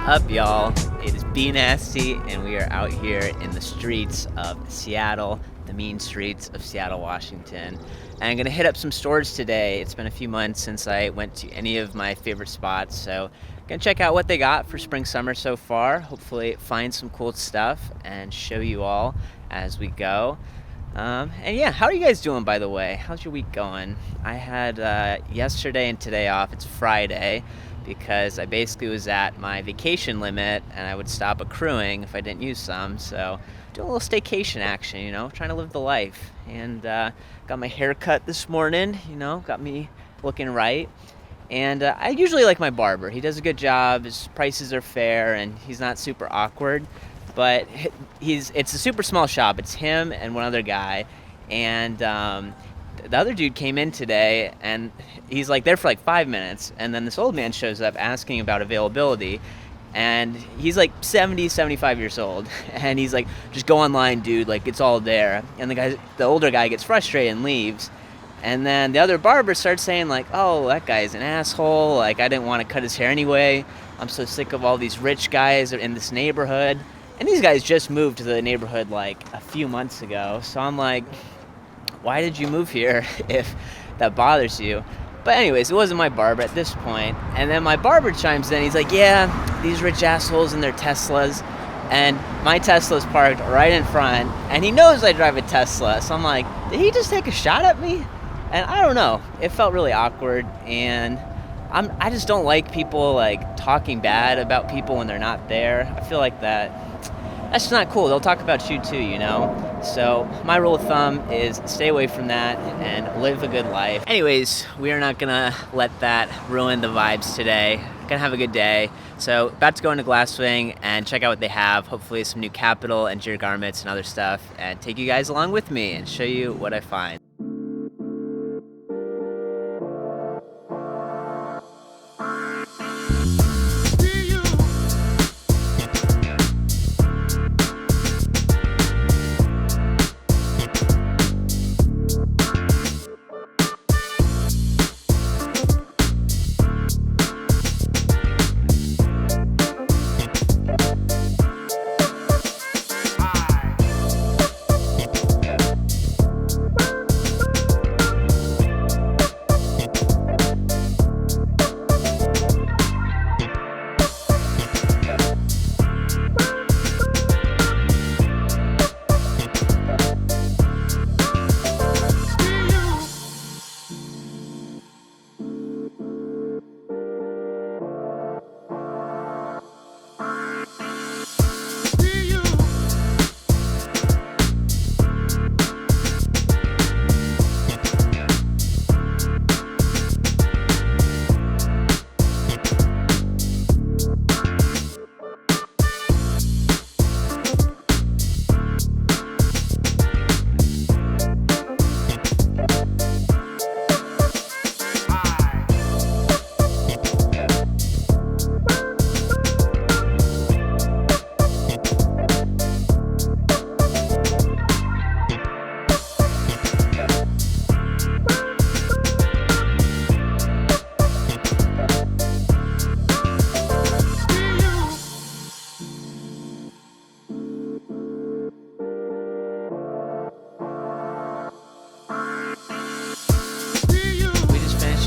Up, y'all? It is B Nasty, and we are out here in the streets of Seattle, the mean streets of Seattle, Washington. And I'm gonna hit up some stores today. It's been a few months since I went to any of my favorite spots, so gonna check out what they got for spring summer so far. Hopefully find some cool stuff and show you all as we go. And yeah, how are you guys doing, by the way? How's your week going? I had yesterday and today off. It's Friday because I basically was at my vacation limit and I would stop accruing if I didn't use some. So doing a little staycation action, trying to live the life. And got my hair cut this morning, got me looking right. And I usually like my barber. He does a good job. His prices are fair and he's not super awkward. But it's a super small shop. It's him and one other guy. And the other dude came in today and he's like there for like 5 minutes. And then this old man shows up asking about availability. And he's like 70, 75 years old. And he's like, just go online, dude. Like, it's all there. And the older guy gets frustrated and leaves. And then the other barber starts saying like, oh, that guy's an asshole. Like, I didn't want to cut his hair anyway. I'm so sick of all these rich guys in this neighborhood. And these guys just moved to the neighborhood like a few months ago. So I'm like, why did you move here if that bothers you? But anyways, it wasn't my barber at this point. And then my barber chimes in. He's like, yeah, these rich assholes in their Teslas. And my Tesla's parked right in front. And he knows I drive a Tesla. So I'm like, did he just take a shot at me? And I don't know. It felt really awkward. And I just don't like people like talking bad about people when they're not there. I feel like that's not cool. They'll talk about you too, So my rule of thumb is stay away from that and live a good life. Anyways, we are not gonna let that ruin the vibes today. Gonna have a good day. So about to go into Glasswing and check out what they have. Hopefully some new Kapital and Engineer garments and other stuff, and take you guys along with me and show you what I find.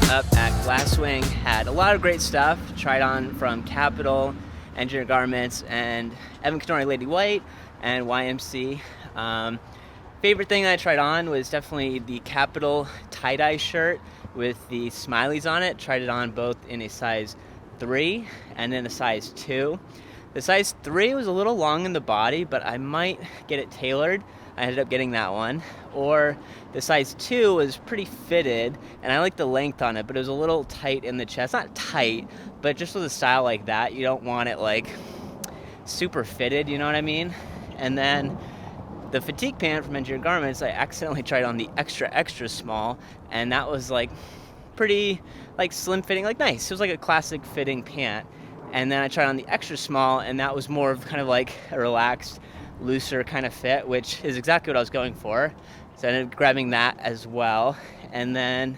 Up at Glasswing, had a lot of great stuff. Tried on from Kapital, Engineer Garments, and Evan Kennori Lady White, and YMC. Favorite thing I tried on was definitely the Kapital tie-dye shirt with the smileys on it. Tried it on both in a size 3 and then a size 2. The size 3 was a little long in the body, but I might get it tailored. I ended up getting that one. Or the size 2 was pretty fitted, and I like the length on it, but it was a little tight in the chest. Not tight, but just with a style like that, you don't want it like super fitted, you know what I mean? And then the fatigue pant from Engineer Garments, I accidentally tried on the extra small, and that was like pretty like slim fitting, like nice. It was like a classic fitting pant. And then I tried on the extra small, and that was more of kind of like a relaxed, looser kind of fit, which is exactly what I was going for. So I ended up grabbing that as well. And then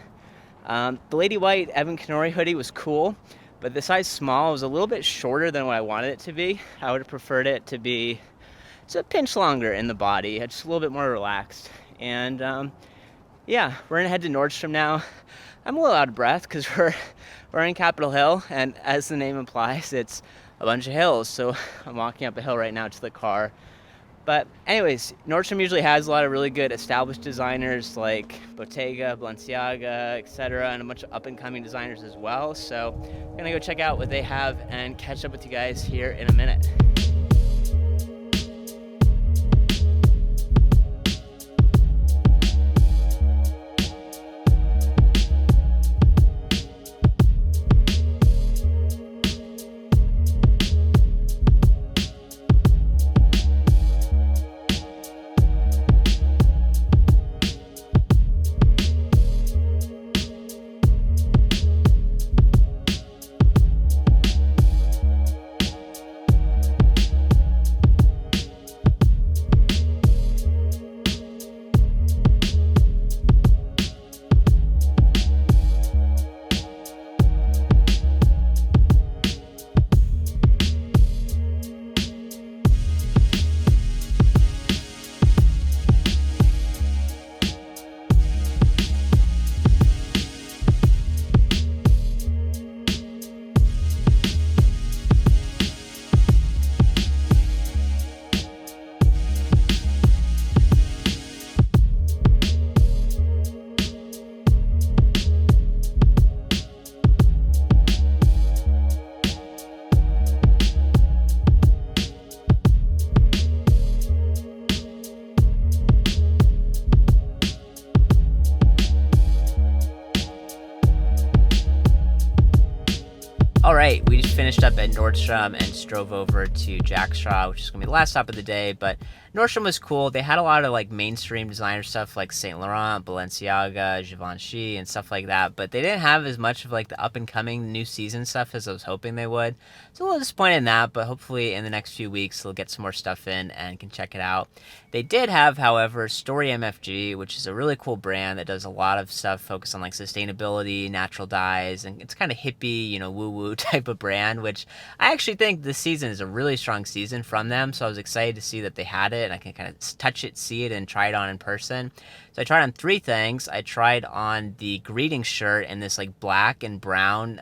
the Lady White Evan Kennori hoodie was cool, but the size small was a little bit shorter than what I wanted it to be. I would have preferred it to be just a pinch longer in the body, just a little bit more relaxed. And yeah, we're gonna head to Nordstrom now. I'm a little out of breath because we're in Capitol Hill, and as the name implies, it's a bunch of hills. So I'm walking up a hill right now to the car. But anyways, Nordstrom usually has a lot of really good established designers like Bottega, Balenciaga, etc., and a bunch of up-and-coming designers as well. So I'm gonna go check out what they have and catch up with you guys here in a minute. All right, we just finished up at Nordstrom and drove over to Jack Straw, which is gonna be the last stop of the day. But Nordstrom was cool. They had a lot of like mainstream designer stuff like Saint Laurent, Balenciaga, Givenchy, and stuff like that. But they didn't have as much of like the up and coming new season stuff as I was hoping they would. So a little disappointed in that, but hopefully in the next few weeks they'll get some more stuff in and can check it out. They did have, however, Story MFG, which is a really cool brand that does a lot of stuff focused on like sustainability, natural dyes, and it's kind of hippie, you know, woo-woo type of brand, which I actually think this season is a really strong season from them. So I was excited to see that they had it and I can kind of touch it, see it, and try it on in person. So I tried on three things. I tried on the greeting shirt in this like black and brown,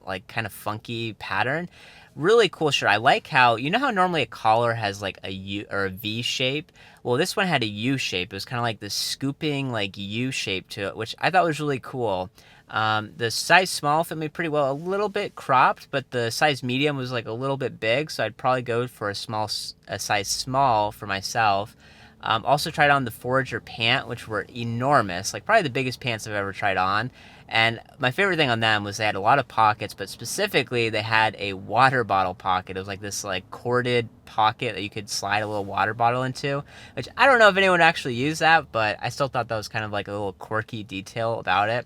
like kind of funky pattern. Really cool shirt. I like how, you know how normally a collar has like a U or a V shape? Well, this one had a U shape. It was kind of like this scooping like U shape to it, which I thought was really cool. The size small fit me pretty well, a little bit cropped, but the size medium was like a little bit big, so I'd probably go for a size small for myself. Also tried on the Forager Pant, which were enormous, like probably the biggest pants I've ever tried on. And my favorite thing on them was they had a lot of pockets, but specifically they had a water bottle pocket. It was like this like corded pocket that you could slide a little water bottle into, which I don't know if anyone actually used that, but I still thought that was kind of like a little quirky detail about it.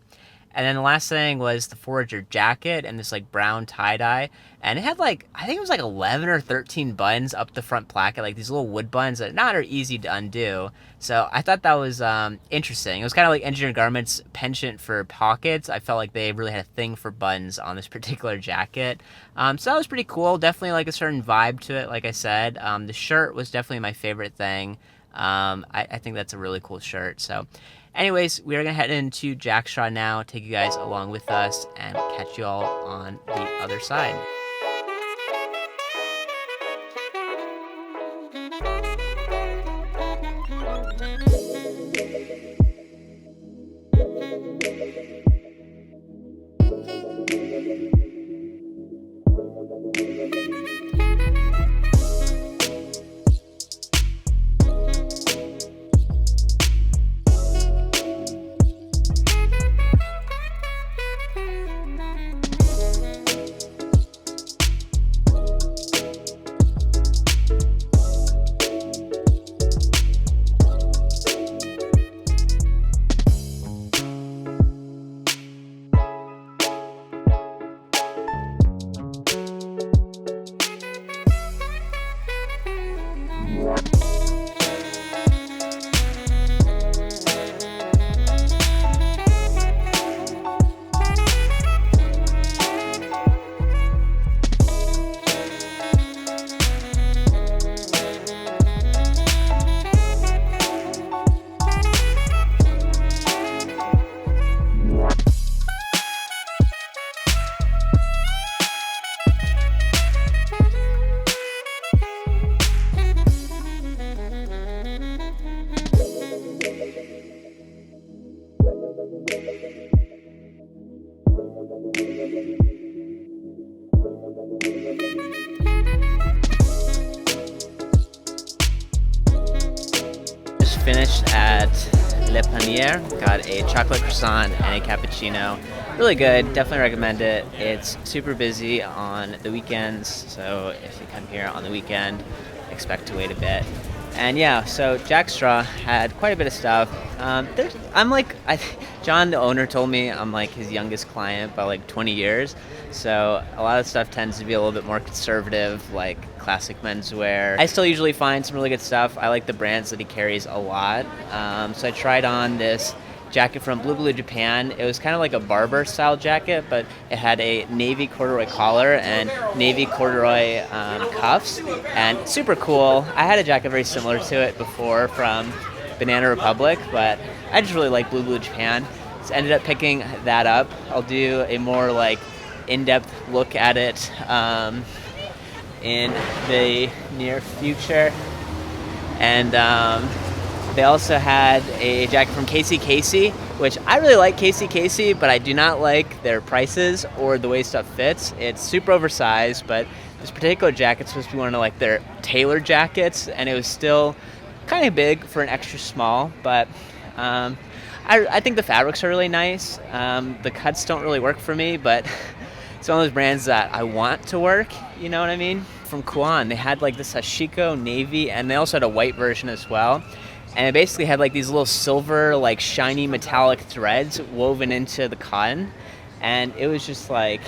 And then the last thing was the Forager Jacket and this like brown tie-dye. And it had like, I think it was like 11 or 13 buttons up the front placket, like these little wood buttons that are easy to undo. So I thought that was interesting. It was kind of like Engineered Garments' penchant for pockets. I felt like they really had a thing for buttons on this particular jacket. So that was pretty cool. Definitely like a certain vibe to it, like I said. The shirt was definitely my favorite thing. I think that's a really cool shirt. So anyways, we are going to head into Jack Straw now, take you guys along with us, and catch you all on the other side. finished at Le Panier. Got a chocolate croissant and a cappuccino. Really good, definitely recommend it. It's super busy on the weekends, so if you come here on the weekend, expect to wait a bit. And yeah, so Jack Straw had quite a bit of stuff. John, the owner, told me I'm like his youngest client by like 20 years. So a lot of stuff tends to be a little bit more conservative, like classic menswear. I still usually find some really good stuff. I like the brands that he carries a lot. So I tried on this jacket from Blue Japan. It was kind of like a barber style jacket, but it had a navy corduroy collar and navy corduroy cuffs, and super cool. I had a jacket very similar to it before from Banana Republic, but I just really like Blue Japan, so ended up picking that up. I'll do a more like in-depth look at it in the near future. And they also had a jacket from Casey, which I really like Casey, but I do not like their prices or the way stuff fits. It's super oversized, but this particular jacket's supposed to be one of like their tailored jackets, and it was still kind of big for an extra small, but I think the fabrics are really nice. The cuts don't really work for me, but it's one of those brands that I want to work, you know what I mean? From Kuan, they had like this Hashiko navy, and they also had a white version as well. And it basically had like these little silver, like shiny metallic threads woven into the cotton. And it was just like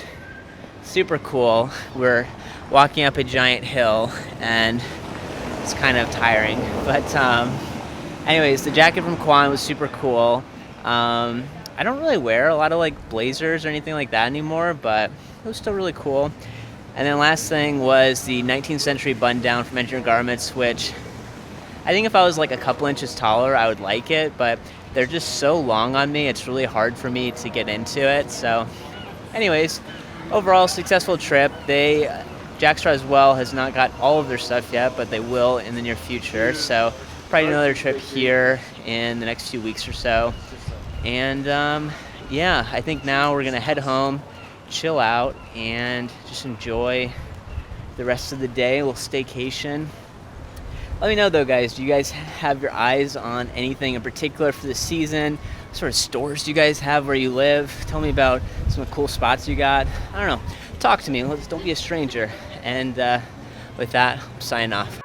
super cool. We're walking up a giant hill and it's kind of tiring. But anyways, the jacket from Kuan was super cool. I don't really wear a lot of like blazers or anything like that anymore, but it was still really cool. And then last thing was the 19th century button down from Engineering Garments, which I think if I was like a couple inches taller, I would like it, but they're just so long on me, it's really hard for me to get into it. So anyways, overall successful trip. Jack Straw as well has not got all of their stuff yet, but they will in the near future. So probably another trip here in the next few weeks or so. And yeah, I think now we're gonna head home, chill out, and just enjoy the rest of the day, a little staycation. Let me know though, guys, do you guys have your eyes on anything in particular for the season? What sort of stores do you guys have where you live? Tell me about some cool spots you got. I don't know, talk to me, don't be a stranger. And with that, I'm signing off.